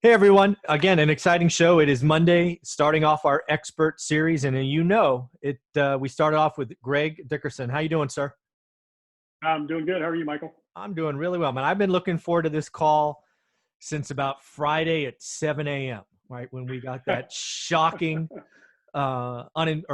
Hey everyone! Again, an exciting show. It is Monday, starting off our expert series, and we started off with Greg Dickerson. How you doing, sir? I'm doing good. How are you, Michael? I'm doing really well, man. I've been looking forward to this call since about Friday at 7 a.m. Right when we got that shocking, that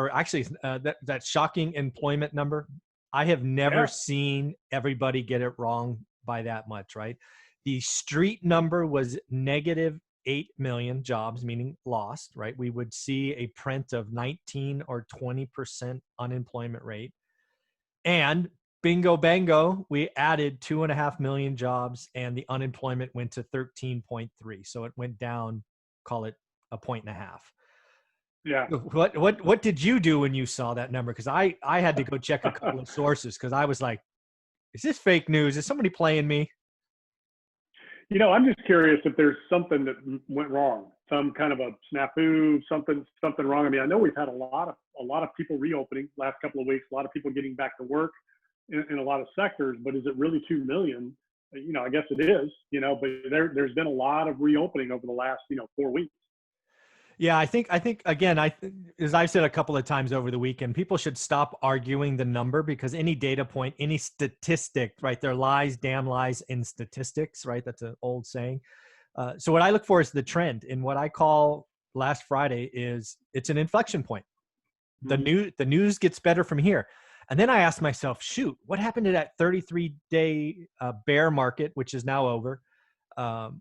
shocking employment number. I have never Yeah, seen everybody get it wrong by that much. Right, the street number was negative 8 million jobs, meaning lost. Right, we would see a print of 19 or 20% unemployment rate, and bingo bango, we added 2.5 million jobs and the unemployment went to 13.3. So it went down, call it a point and a half. yeah. What did you do when you saw that number? Because I had to go check a couple of sources because I was like, is this fake news? Is somebody playing me? I'm just curious if there's something that went wrong, some kind of a snafu, something wrong. I mean, I know we've had a lot of people reopening last couple of weeks, a lot of people getting back to work in a lot of sectors, but is it really 2 million? I guess it is, but there's been a lot of reopening over the last, 4 weeks. Yeah, I think again, as I've said a couple of times over the weekend, people should stop arguing the number because any data point, any statistic, right? There are lies, damn lies in statistics, right? That's an old saying. So what I look for is the trend, and what I call last Friday is it's an inflection point. Mm-hmm. The news gets better from here, and then I ask myself, shoot, what happened to that 33-day bear market, which is now over?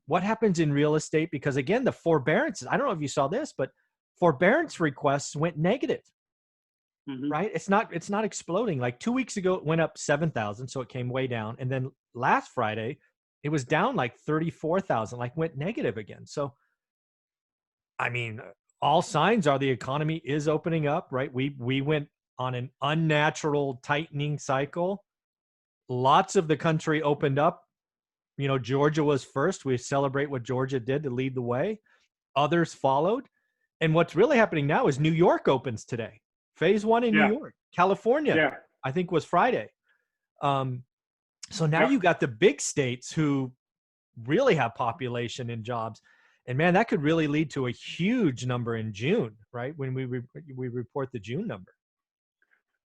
What happens in real estate? Because again, the forbearance, I don't know if you saw this, but forbearance requests went negative, Mm-hmm. right? It's not exploding. Like 2 weeks ago, it went up 7,000. So it came way down. And then last Friday, it was down like 34,000, like went negative again. So, I mean, all signs are the economy is opening up, right? We went on an unnatural tightening cycle. Lots of the country opened up. Georgia was first. We celebrate what Georgia did to lead the way. Others followed. And what's really happening now is New York opens today. Phase one in New Yeah, York. California, yeah, I think, was Friday. Um, so now you yep. got the big states who really have population and jobs. And man, that could really lead to a huge number in June, right? When we report the June number.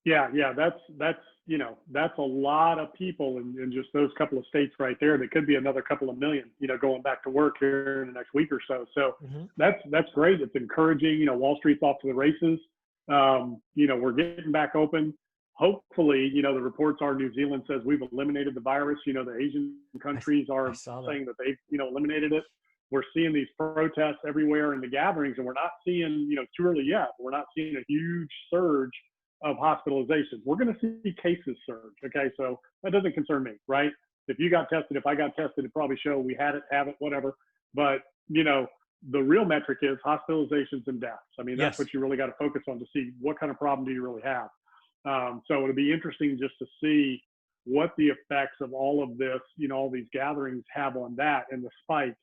Yeah. That's a lot of people in just those couple of states right there. That could be another couple of million, going back to work here in the next week or so. So Mm-hmm. that's great. It's encouraging. Wall Street's off to the races. We're getting back open. Hopefully, the reports are New Zealand says we've eliminated the virus. The Asian I, countries I are saw that. saying that they've, eliminated it. We're seeing these protests everywhere in the gatherings, and we're not seeing, too early yet. We're not seeing a huge surge of hospitalizations. We're going to see cases surge. Okay, so that doesn't concern me, right? If you got tested, if I got tested, it probably show we had it, have it, whatever. But the real metric is hospitalizations and deaths. I mean, that's Yes. what you really got to focus on to see what kind of problem do you really have. So it'll be interesting just to see what the effects of all of this, all these gatherings have on that and the spike,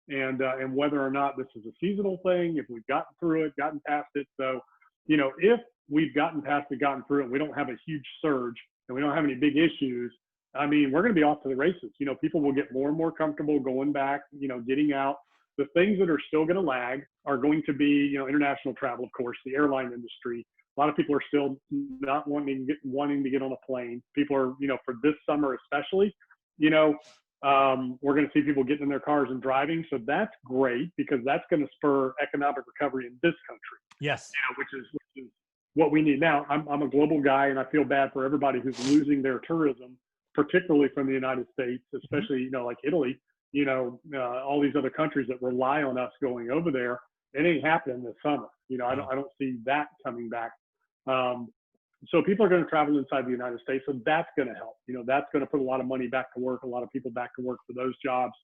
and whether or not this is a seasonal thing, if we've gotten through it, gotten past it. So, if we've gotten past it, gotten through it, we don't have a huge surge and we don't have any big issues. I mean, we're going to be off to the races. People will get more and more comfortable going back, getting out. The things that are still going to lag are going to be, international travel, of course, the airline industry. A lot of people are still not wanting to get on a plane. People are, for this summer especially, you know, we're going to see people getting in their cars and driving. So that's great because that's going to spur economic recovery in this country, Yes. which is what we need. Now, I'm a global guy, and I feel bad for everybody who's losing their tourism, particularly from the United States, Mm-hmm. especially, like Italy, all these other countries that rely on us going over there. It ain't happening this summer. I No. don't see that coming back. Um, so people are going to travel inside the United States. So that's going to help. That's going to put a lot of money back to work, a lot of people back to work for those jobs.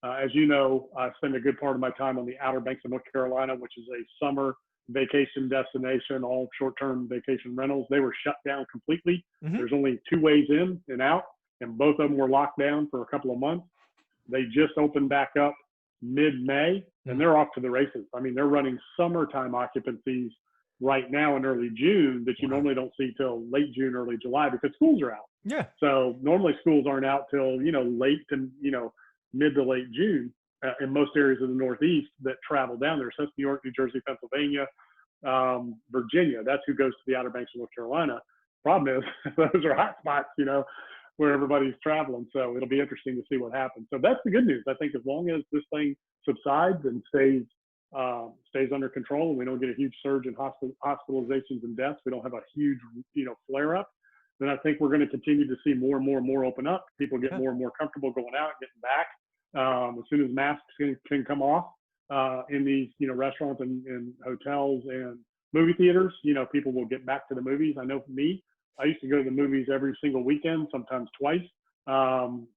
As you know, I spend a good part of my time on the Outer Banks of North Carolina, which is a summer vacation destination, all short-term vacation rentals. They were shut down completely. Mm-hmm. There's only two ways in and out, and both of them were locked down for a couple of months. They just opened back up mid-May, and they're off to the races. I mean, they're running summertime occupancies right now in early June that you Wow. normally don't see till late June, early July because schools are out. Yeah. So normally schools aren't out till, late to, mid to late June. in most areas of the Northeast that travel down there. So that's New York, New Jersey, Pennsylvania, Virginia. That's who goes to the Outer Banks of North Carolina. Problem is, those are hot spots, where everybody's traveling. So it'll be interesting to see what happens. So that's the good news. I think as long as this thing subsides and stays under control, and we don't get a huge surge in hospitalizations and deaths, we don't have a huge, flare up, then I think we're going to continue to see more and more open up. People get more and more comfortable going out, getting back. As soon as masks can come off in these, restaurants and hotels and movie theaters, people will get back to the movies. I know for me, I used to go to the movies every single weekend, sometimes twice. I'm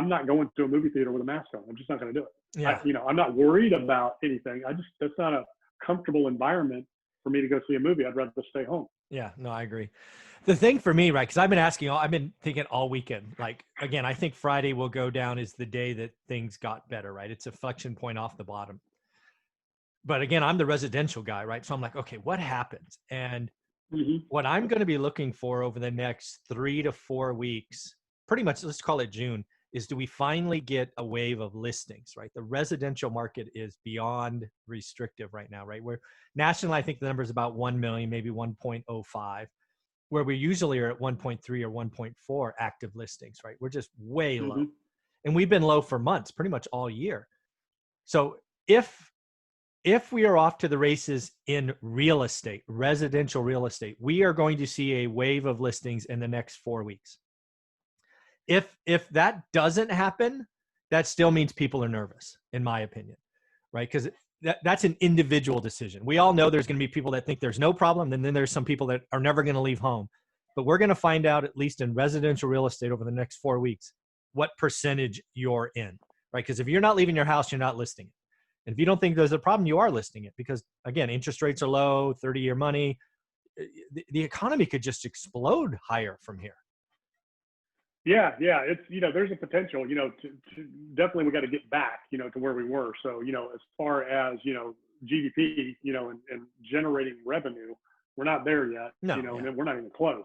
not going to a movie theater with a mask on. I'm just not going to do it. Yeah. I'm not worried about anything. That's not a comfortable environment for me to go see a movie. I'd rather stay home. Yeah, no, I agree. The thing for me, right, because I've been thinking all weekend, like, again, I think Friday will go down as the day that things got better, right? It's a inflection point off the bottom. But again, I'm the residential guy, right? So I'm like, okay, what happens? And what I'm going to be looking for over the next 3 to 4 weeks, pretty much, let's call it June, is do we finally get a wave of listings, right? The residential market is beyond restrictive right now, right? Where nationally, I think the number is about 1 million, maybe 1.05, where we usually are at 1.3 or 1.4 active listings, right? We're just way low. And we've been low for months, pretty much all year. So if we are off to the races in real estate, residential real estate, we are going to see a wave of listings in the next 4 weeks. If that doesn't happen, that still means people are nervous, in my opinion, right? Because that's an individual decision. We all know there's going to be people that think there's no problem, and then there's some people that are never going to leave home. But we're going to find out, at least in residential real estate over the next 4 weeks, what percentage you're in, right? Because if you're not leaving your house, you're not listing it. And if you don't think there's a problem, you are listing it because, again, interest rates are low, 30-year money. The economy could just explode higher from here. Yeah. It's, there's a potential, to definitely we got to get back, to where we were. So, as far as, GDP, and generating revenue, we're not there yet, and we're not even close.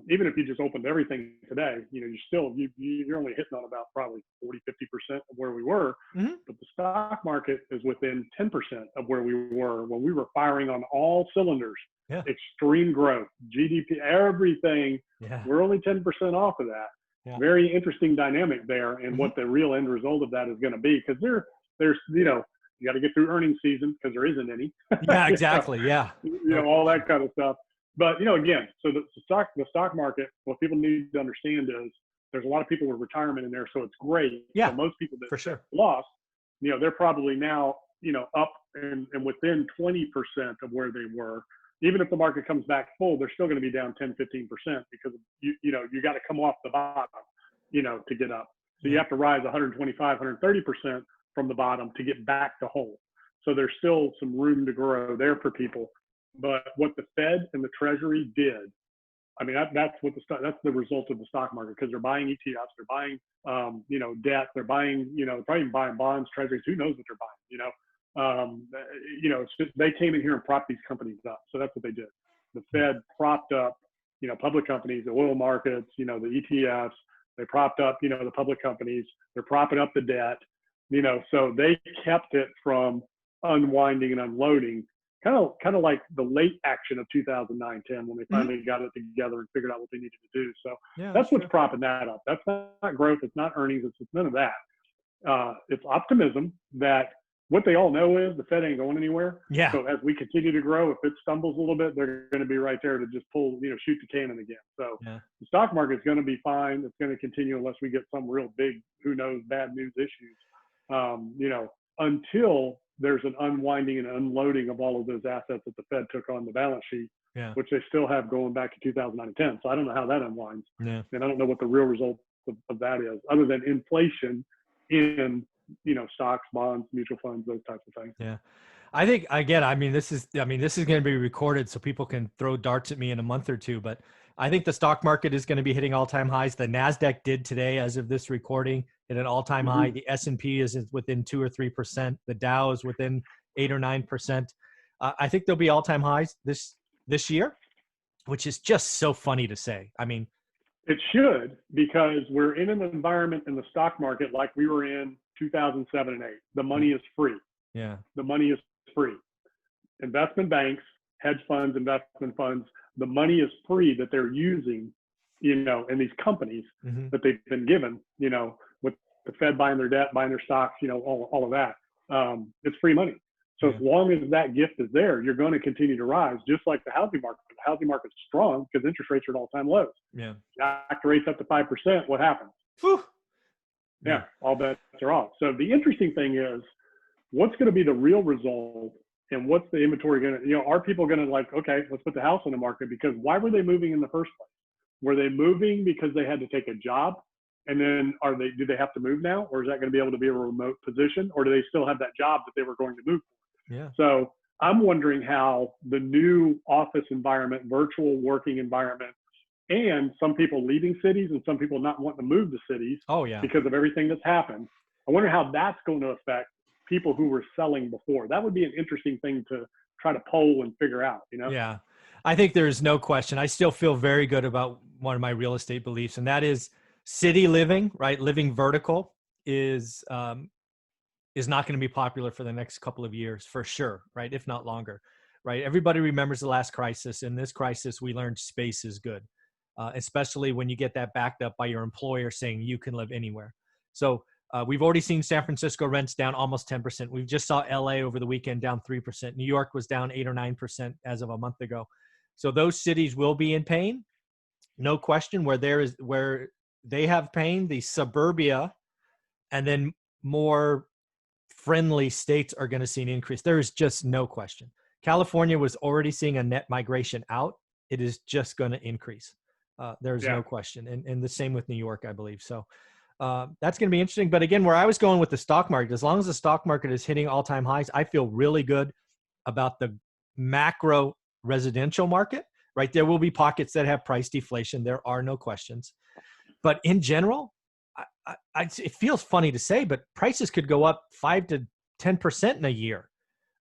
Even if you just opened everything today, you're only hitting on about probably 40, 50% of where we were, but the stock market is within 10% of where we were when we were firing on all cylinders. Extreme growth, GDP, everything. We're only 10% off of that. Very interesting dynamic there, and what the real end result of that is going to be, because there's you got to get through earnings season because there isn't any. Yeah, exactly. All that kind of stuff. But again, so the stock market, what people need to understand is there's a lot of people with retirement in there, so it's great. Yeah, so most people that for sure lost, they're probably now up and within 20% of where they were. Even if the market comes back full, they're still going to be down 10, 15% because you got to come off the bottom, to get up. So you have to rise 125, 130% from the bottom to get back to whole. So there's still some room to grow there for people. But what the Fed and the Treasury did, I mean, that's the result of the stock market, because they're buying ETFs, they're buying, debt, they're buying, probably even buying bonds, treasuries, who knows what they're buying, it's just, they came in here and propped these companies up. So that's what they did. The Fed propped up, public companies, the oil markets, the ETFs, they propped up, the public companies, they're propping up the debt, so they kept it from unwinding and unloading. Kind of like the late action of 2009, 10, when they finally got it together and figured out what they needed to do. So that's what's propping that up. That's not growth. It's not earnings. It's none of that. It's optimism that what they all know is the Fed ain't going anywhere. Yeah. So as we continue to grow, if it stumbles a little bit, they're going to be right there to just pull, shoot the cannon again. So the stock market is going to be fine. It's going to continue unless we get some real big, who knows, bad news issues. Until there's an unwinding and unloading of all of those assets that the Fed took on the balance sheet, which they still have going back to 2009 and 10. So I don't know how that unwinds. And I don't know what the real result of that is, other than inflation in, stocks, bonds, mutual funds, those types of things. Yeah. I think, again, this is going to be recorded so people can throw darts at me in a month or two, but I think the stock market is going to be hitting all-time highs. The NASDAQ did today, as of this recording, at an all-time high. The S&P is within 2 or 3%. The Dow is within 8 or 9%. I think there'll be all-time highs this year, which is just so funny to say. I mean, it should, because we're in an environment in the stock market like we were in 2007 and 8. The money is free. Yeah. The money is free. Investment banks, hedge funds, investment funds, the money is free that they're using, in these companies that they've been given, with the Fed buying their debt, buying their stocks, all of that. It's free money. So as long as that gift is there, you're going to continue to rise, just like the housing market. The housing market's strong because interest rates are at all-time lows. Yeah. Jack the rates up to 5%, what happens? Whew. Yeah, all bets are off. So the interesting thing is, what's going to be the real result, and what's the inventory going to, are people going to okay, let's put the house on the market? Because why were they moving in the first place? Were they moving because they had to take a job? And then do they have to move now? Or is that going to be able to be a remote position? Or do they still have that job that they were going to move for? Yeah. So I'm wondering how the new office environment, virtual working environment, and some people leaving cities and some people not wanting to move to cities because of everything that's happened. I wonder how that's going to affect people who were selling before. That would be an interesting thing to try to poll and figure out, Yeah. I think there's no question. I still feel very good about one of my real estate beliefs, and that is city living, right? Living vertical is not going to be popular for the next couple of years for sure, right? If not longer, right? Everybody remembers the last crisis. In this crisis, we learned space is good, especially when you get that backed up by your employer saying you can live anywhere. So we've already seen San Francisco rents down almost 10%. We just saw LA over the weekend down 3%. New York was down 8 or 9% as of a month ago. So those cities will be in pain, no question. Where they have pain, the suburbia and then more friendly states are going to see an increase. There is just no question. California was already seeing a net migration out. It is just going to increase. There's no question. And the same with New York, I believe. So that's going to be interesting. But again, where I was going with the stock market, as long as the stock market is hitting all-time highs, I feel really good about the macro residential market, right? There will be pockets that have price deflation. There are no questions. But in general, it feels funny to say, but prices could go up 5 to 10% in a year.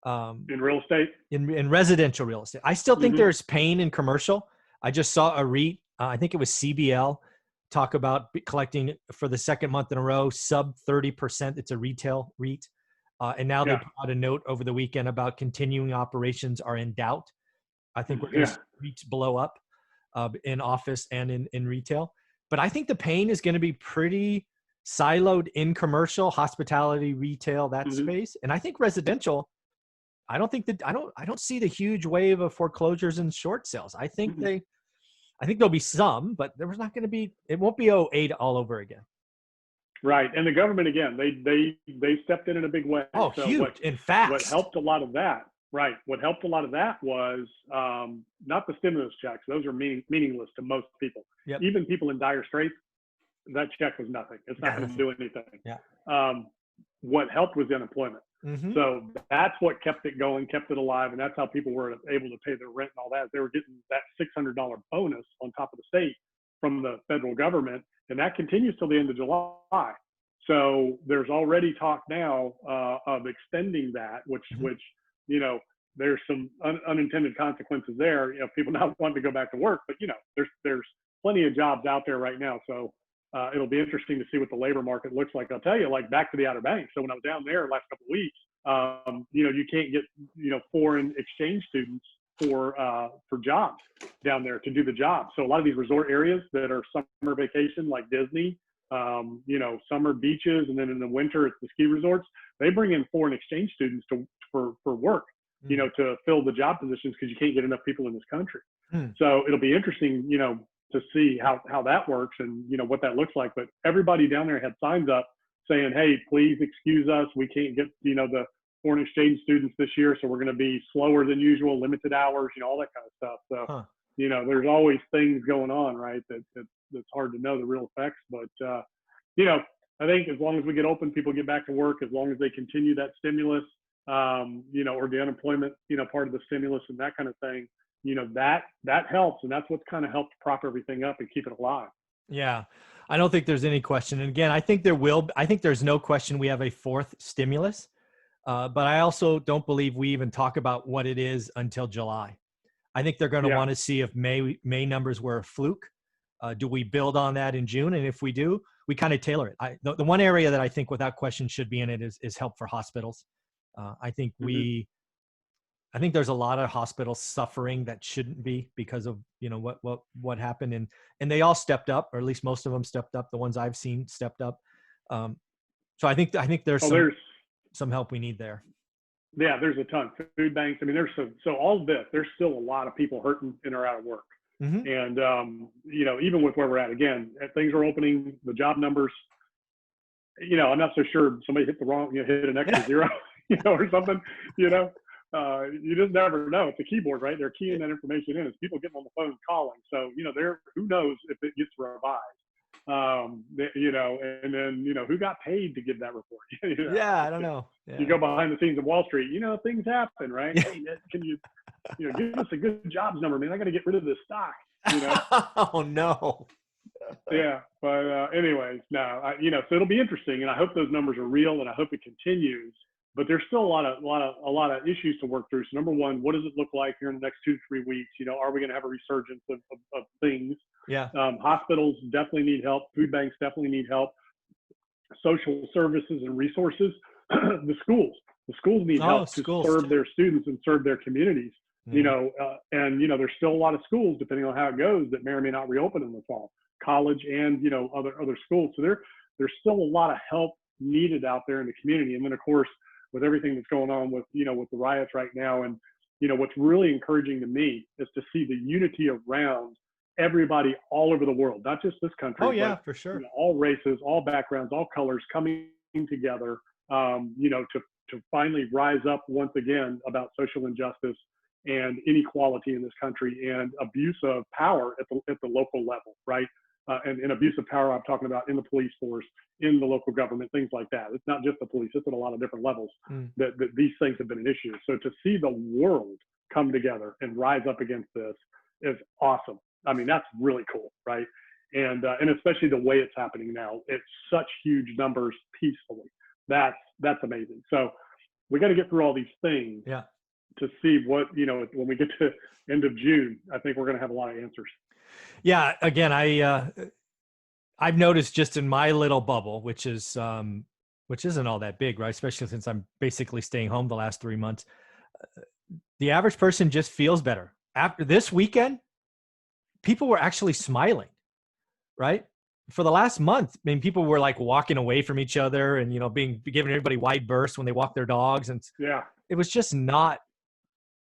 In real estate? In residential real estate. I still think there's pain in commercial. I just saw a REIT, I think it was CBL, talk about collecting for the second month in a row, sub 30%. It's a retail REIT. And now they put out a note over the weekend about continuing operations are in doubt. I think we're going to reach blow up in office and in retail. But I think the pain is going to be pretty siloed in commercial, hospitality, retail, that space. And I think residential, I don't see the huge wave of foreclosures and short sales. I think there'll be some, but there was not going to be, it won't be 2008 all over again. Right. And the government, again, they stepped in a big way. Oh, so huge and fast. What helped a lot of that, right. What helped a lot of that was not the stimulus checks. Those are meaningless to most people. Yep. Even people in dire straits, that check was nothing. It's not going to do anything. Yeah. What helped was unemployment. So that's what kept it going, kept it alive. And that's how people were able to pay their rent and all that. They were getting that $600 bonus on top of the state from the federal government. And that continues till the end of July. So there's already talk now of extending that, which there's some unintended consequences there. People not wanting to go back to work, but there's plenty of jobs out there right now. So it'll be interesting to see what the labor market looks like. I'll tell you, like back to the Outer Banks. So when I was down there last couple of weeks, you can't get foreign exchange students for jobs down there to do the job. So a lot of these resort areas that are summer vacation, like Disney, summer beaches, and then in the winter it's the ski resorts. They bring in foreign exchange students for work, to fill the job positions because you can't get enough people in this country. So it'll be interesting, to see how that works and what that looks like. But everybody down there had signs up saying, "Hey, please excuse us. We can't get the foreign exchange students this year, so we're going to be slower than usual, limited hours, all that kind of stuff." So there's always things going on, right? That's hard to know the real effects. But I think as long as we get open, people get back to work. As long as they continue that stimulus, or the unemployment, part of the stimulus and that kind of thing. That helps, and that's what's kind of helped prop everything up and keep it alive. Yeah, I don't think there's any question. And again, I think there's no question we have a fourth stimulus, but I also don't believe we even talk about what it is until July. I think they're going to want to see if May numbers were a fluke, Do we build on that in June? And if we do, we kind of tailor it. The one area that I think without question should be in it is help for hospitals. I think I think there's a lot of hospitals suffering that shouldn't be because of, what happened, and they all stepped up, or at least most of them stepped up. The ones I've seen stepped up. So I think there's some help we need there. Yeah, there's a ton. Food banks. I mean, so all of this, there's still a lot of people hurting and are out of work. Mm-hmm. And, even with where we're at, again, things are opening, the job numbers, I'm not so sure somebody hit hit an extra zero, or something, you just never know. It's a keyboard, right? They're keying that information in. It's people getting on the phone calling. So, who knows if it gets revised. And then who got paid to give that report? Yeah, I don't know. Yeah. You go behind the scenes of Wall Street, things happen, right? Hey, can you give us a good jobs number, man? I got to get rid of this stock. Oh no. Yeah, but anyways, no, so it'll be interesting, and I hope those numbers are real, and I hope it continues. But there's still a lot of issues to work through. So number one, what does it look like here in the next 2 to 3 weeks? Are we going to have a resurgence of things? Yeah. Hospitals definitely need help. Food banks definitely need help. Social services and resources. The schools need help to serve their students and serve their communities. And there's still a lot of schools, depending on how it goes, that may or may not reopen in the fall. College and other schools. So there's still a lot of help needed out there in the community. And then of course, with everything that's going on with with the riots right now, and what's really encouraging to me is to see the unity around everybody all over the world, not just this country. Oh yeah, for sure. All races, all backgrounds, all colors coming together, to finally rise up once again about social injustice and inequality in this country, and abuse of power at the local level, right? And abuse of power, I'm talking about in the police force, in the local government, things like that. It's not just the police, it's at a lot of different levels that these things have been an issue. So to see the world come together and rise up against this is awesome. I mean, that's really cool, right? And especially the way it's happening now. It's such huge numbers peacefully. That's amazing. So we got to get through all these things to see what, when we get to end of June, I think we're going to have a lot of answers. Yeah. Again, I've noticed just in my little bubble, which isn't all that big, right? Especially since I'm basically staying home the last 3 months. The average person just feels better. After this weekend, people were actually smiling, right? For the last month, I mean, people were like walking away from each other and, giving everybody wide berths when they walk their dogs. And it was just not,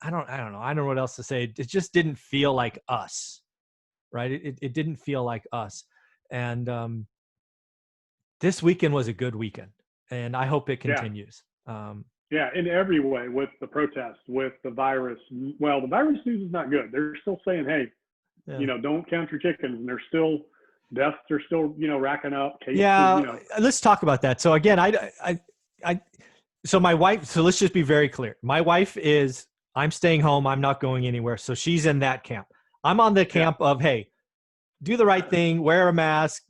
I don't know. I don't know what else to say. It just didn't feel like us, right? It didn't feel like us. And this weekend was a good weekend, and I hope it continues. In every way, with the protests, with the virus. Well, the virus news is not good. They're still saying, hey, don't count your chickens. And they're still, deaths are still, racking up. Cases, let's talk about that. So again, so my wife, so let's just be very clear. My wife I'm staying home. I'm not going anywhere. So she's in that camp. I'm on the camp of, hey, do the right thing, wear a mask,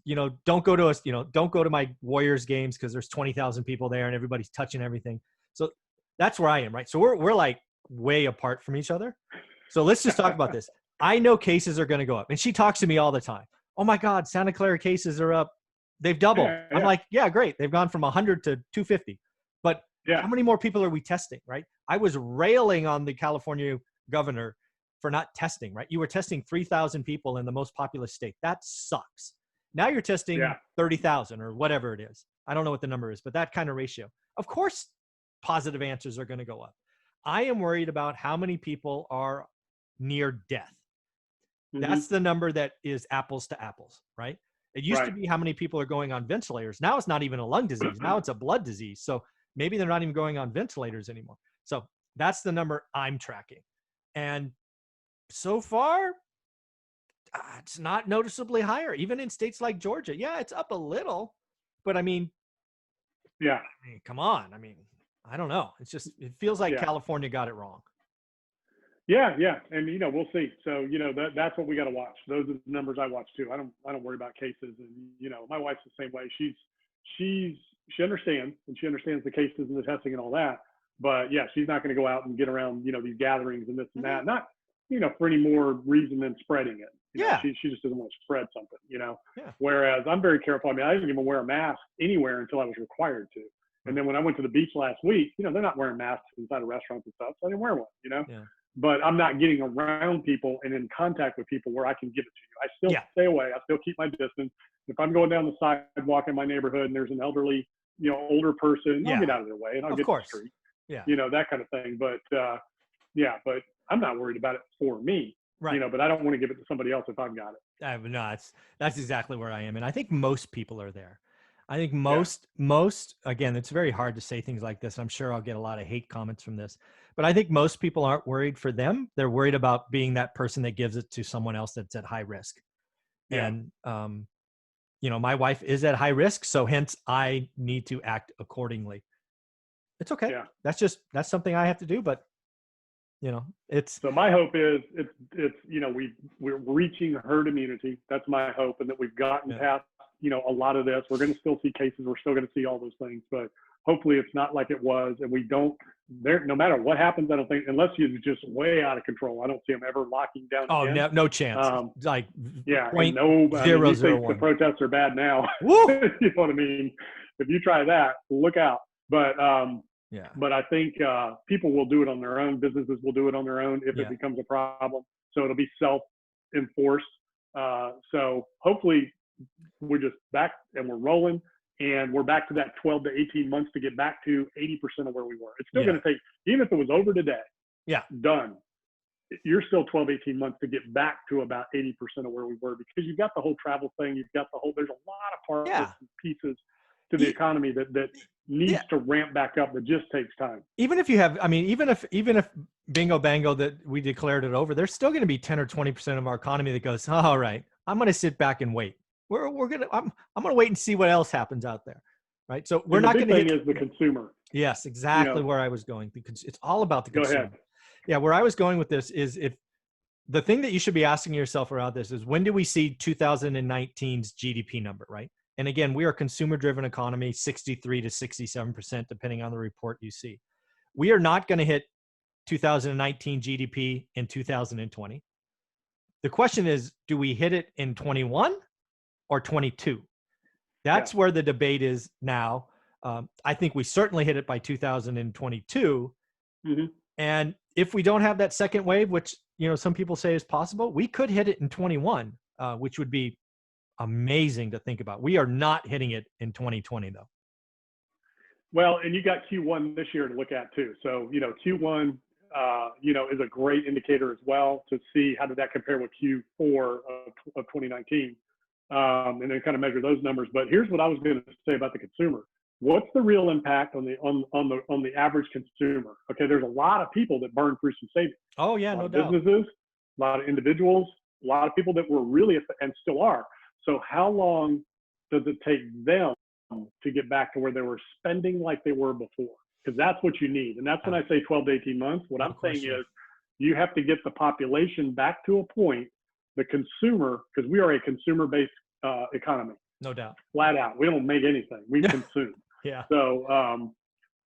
don't go to my Warriors games because there's 20,000 people there and everybody's touching everything. So that's where I am, right? So we're like way apart from each other. So let's just talk about this. I know cases are going to go up, and she talks to me all the time. Oh my God, Santa Clara cases are up. They've doubled. I'm like, yeah, great. They've gone from 100 to 250. But how many more people are we testing, right? I was railing on the California governor for not testing, right? You were testing 3,000 people in the most populous state. That sucks. Now you're testing 30,000 or whatever it is. I don't know what the number is, but that kind of ratio. Of course, positive answers are going to go up. I am worried about how many people are near death. That's the number that is apples to apples, right? It used to be how many people are going on ventilators. Now it's not even a lung disease. Now it's a blood disease. So maybe they're not even going on ventilators anymore. So that's the number I'm tracking. And so far, it's not noticeably higher, even in states like Georgia. Yeah, it's up a little, but I mean, come on. I mean, I don't know. It feels like California got it wrong. Yeah. And, we'll see. So, that's what we got to watch. Those are the numbers I watch too. I don't worry about cases. And, my wife's the same way. She understands, and she understands the cases and the testing and all that. But she's not going to go out and get around, these gatherings and this and that. Not, for any more reason than spreading it. Yeah. She just doesn't want to spread something, Yeah. whereas I'm very careful. I mean, I didn't even wear a mask anywhere until I was required to. And then when I went to the beach last week, they're not wearing masks inside of restaurants and stuff, so I didn't wear one. Yeah. But I'm not getting around people and in contact with people where I can give it to you. I still stay away. I still keep my distance. If I'm going down the sidewalk in my neighborhood and there's an elderly, older person, I'll get out of their way and I'll get to the street. Yeah. That kind of thing. But but I'm not worried about it for me. Right. But I don't want to give it to somebody else if I've got it. No, that's exactly where I am. And I think most people are there. I think most, again, it's very hard to say things like this. I'm sure I'll get a lot of hate comments from this, but I think most people aren't worried for them. They're worried about being that person that gives it to someone else that's at high risk. Yeah. And, my wife is at high risk. So hence I need to act accordingly. It's okay. Yeah. That's something I have to do, but so my hope is we're reaching herd immunity. That's my hope. And that we've gotten past, a lot of this. We're going to still see cases. We're still going to see all those things, but hopefully it's not like it was. And we don't no matter what happens, I don't think, unless you're just way out of control, I don't see them ever locking down. Oh, no chance. Like, yeah. The protests are bad now. Woo! You know what I mean? If you try that, look out. But, but I think people will do it on their own. Businesses will do it on their own if it becomes a problem. So it'll be self-enforced. So hopefully we're just back and we're rolling, and we're back to that 12 to 18 months to get back to 80% of where we were. It's still going to take, even if it was over today, done, you're still 12, 18 months to get back to about 80% of where we were, because you've got the whole travel thing. You've got there's a lot of parts and pieces to the economy that needs to ramp back up. That just takes time. Even if you have, even if bingo bango that we declared it over, there's still going to be 10 or 20% of our economy that goes, all right, I'm going to sit back and wait. I'm going to wait and see what else happens out there. Right. So we're not going to hit the consumer. Yes, exactly where I was going, because it's all about the consumer. Go ahead. Yeah. Where I was going with this is, if the thing that you should be asking yourself around this is, when do we see 2019's GDP number? Right. And again, we are a consumer-driven economy, 63 to 67%, depending on the report you see. We are not going to hit 2019 GDP in 2020. The question is, do we hit it in 21 or 22? That's where the debate is now. I think we certainly hit it by 2022. Mm-hmm. And if we don't have that second wave, which some people say is possible, we could hit it in 21, which would be amazing to think about. We are not hitting it in 2020 though. Well, and you got Q1 this year to look at too. So, Q1, is a great indicator as well to see how did that compare with Q4 of 2019. And then kind of measure those numbers. But here's what I was going to say about the consumer. What's the real impact on the average consumer? Okay. There's a lot of people that burn through some savings. Oh yeah, no doubt. Businesses, a lot of individuals, a lot of people that were really, and still are. So how long does it take them to get back to where they were spending like they were before? Because that's what you need. And that's when I say 12 to 18 months. What I'm saying is you have to get the population back to a point, the consumer, because we are a consumer-based economy. No doubt. Flat out. We don't make anything. We consume. Yeah. So,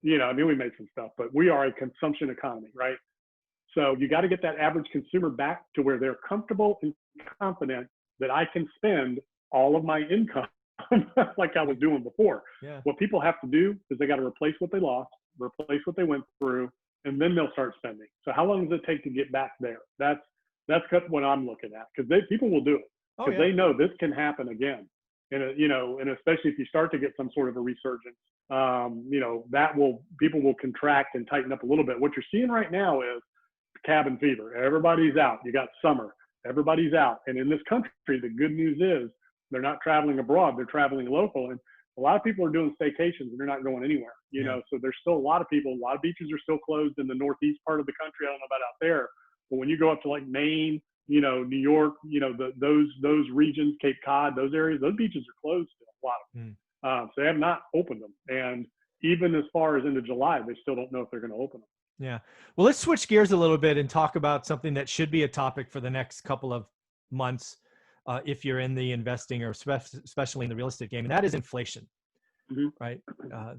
we make some stuff, but we are a consumption economy, right? So you got to get that average consumer back to where they're comfortable and confident that I can spend all of my income like I was doing before. Yeah. What people have to do is they got to replace what they lost, replace what they went through, and then they'll start spending. So how long does it take to get back there? That's what I'm looking at, because people will do it because they know this can happen again. And and especially if you start to get some sort of a resurgence, people will contract and tighten up a little bit. What you're seeing right now is cabin fever. Everybody's out. You got summer. Everybody's out. And in this country, the good news is they're not traveling abroad. They're traveling local. And a lot of people are doing staycations and they're not going anywhere, so there's still a lot of people, a lot of beaches are still closed in the northeast part of the country. I don't know about out there, but when you go up to like Maine, New York, those regions, Cape Cod, those areas, those beaches are closed still, a lot of them. So they have not opened them. And even as far as into July, they still don't know if they're going to open them. Yeah. Well, let's switch gears a little bit and talk about something that should be a topic for the next couple of months, if you're in the investing or especially in the real estate game, and that is inflation. Mm-hmm. Right.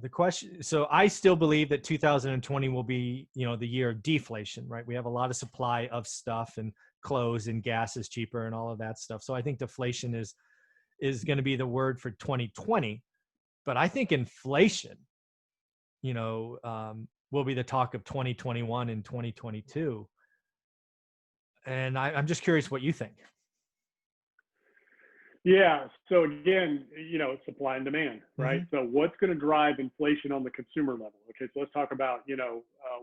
The question. So I still believe that 2020 will be, the year of deflation. Right. We have a lot of supply of stuff, and clothes and gas is cheaper and all of that stuff. So I think deflation is going to be the word for 2020. But I think inflation, will be the talk of 2021 and 2022. And I'm just curious what you think. Yeah. So again, it's supply and demand, right? Mm-hmm. So what's going to drive inflation on the consumer level? Okay. So let's talk about,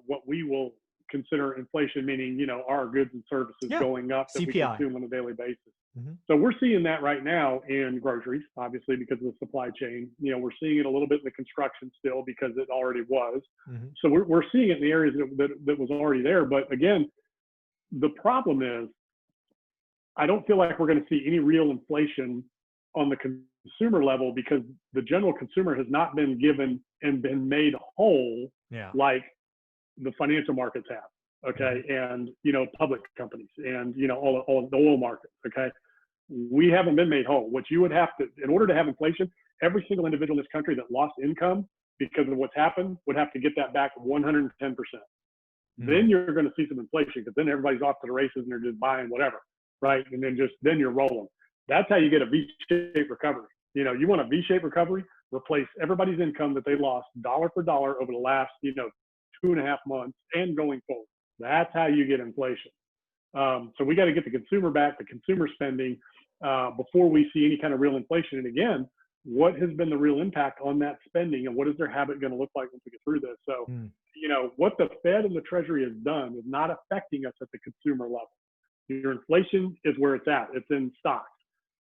what we will consider inflation, meaning, our goods and services Yeah. going up that we CPI. consume on a daily basis. Mm-hmm. So we're seeing that right now in groceries, obviously, because of the supply chain. We're seeing it a little bit in the construction still because it already was. Mm-hmm. So we're seeing it in the areas that was already there. But again, the problem is, I don't feel like we're going to see any real inflation on the consumer level because the general consumer has not been given and been made whole like the financial markets have. Okay. And, public companies and, all the oil markets. Okay. We haven't been made whole. What you would have to, in order to have inflation, every single individual in this country that lost income because of what's happened would have to get that back 110%. Then you're going to see some inflation because then everybody's off to the races and they're just buying whatever. Right. And then you're rolling. That's how you get a V-shaped recovery. You want a V-shaped recovery, replace everybody's income that they lost dollar for dollar over the last, 2.5 months and going forward. That's how you get inflation. So we got to get the consumer back, the consumer spending before we see any kind of real inflation. And again, what has been the real impact on that spending and what is their habit going to look like once we get through this? So, what the Fed and the Treasury has done is not affecting us at the consumer level. Your inflation is where it's at. It's in stocks.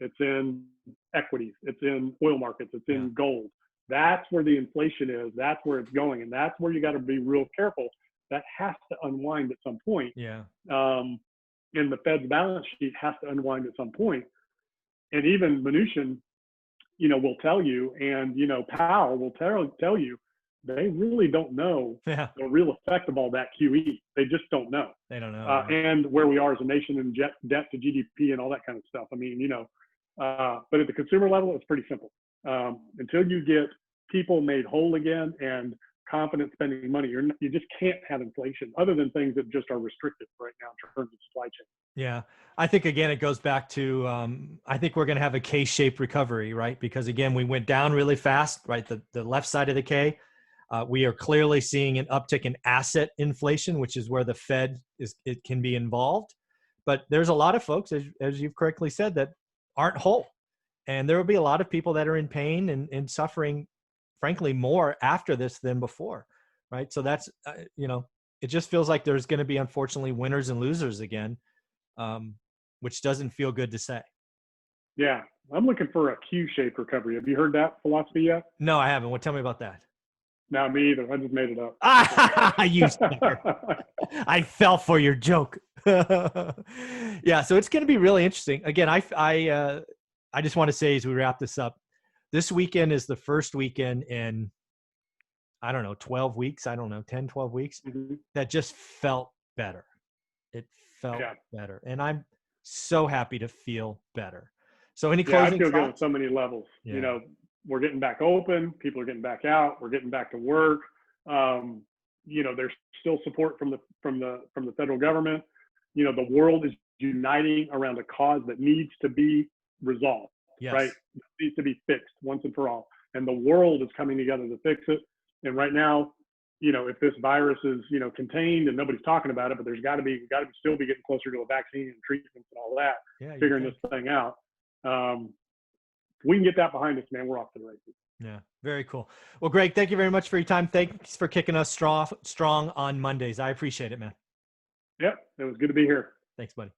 It's in equities. It's in oil markets. It's in gold. That's where the inflation is. That's where it's going. And that's where you got to be real careful. That has to unwind at some point. Yeah. And the Fed's balance sheet has to unwind at some point. And even Mnuchin, will tell you, and, Powell will tell you, they really don't know the real effect of all that QE. They just don't know. They don't know. And where we are as a nation in debt to GDP and all that kind of stuff. I mean, but at the consumer level, it's pretty simple. Until you get people made whole again and confident spending money, you just can't have inflation other than things that just are restricted right now in terms of supply chain. Yeah. I think, again, it goes back to, I think we're going to have a K-shaped recovery, right? Because, again, we went down really fast, right? The left side of the K. We are clearly seeing an uptick in asset inflation, which is where the Fed it can be involved. But there's a lot of folks, as you've correctly said, that aren't whole. And there will be a lot of people that are in pain and suffering, frankly, more after this than before, right? So that's, it just feels like there's going to be, unfortunately, winners and losers again, which doesn't feel good to say. Yeah. I'm looking for a Q-shaped recovery. Have you heard that philosophy yet? No, I haven't. Well, tell me about that. No, me either. I just made it up. You sucker. I fell for your joke. Yeah, so it's going to be really interesting. Again, I just want to say as we wrap this up, this weekend is the first weekend in, 12 weeks, 10, 12 weeks, that just felt better. It felt better. And I'm so happy to feel better. So any closing I feel thoughts? good on so many levels. Yeah. We're getting back open. People are getting back out. We're getting back to work. There's still support from the federal government. The world is uniting around a cause that needs to be resolved, right? It needs to be fixed once and for all. And the world is coming together to fix it. And right now, if this virus is, contained and nobody's talking about it, but there's got to still be getting closer to a vaccine and treatments and all that, figuring this thing out. If we can get that behind us, man, we're off to the races. Yeah, very cool. Well, Greg, thank you very much for your time. Thanks for kicking us strong on Mondays. I appreciate it, man. Yep, it was good to be here. Thanks, buddy.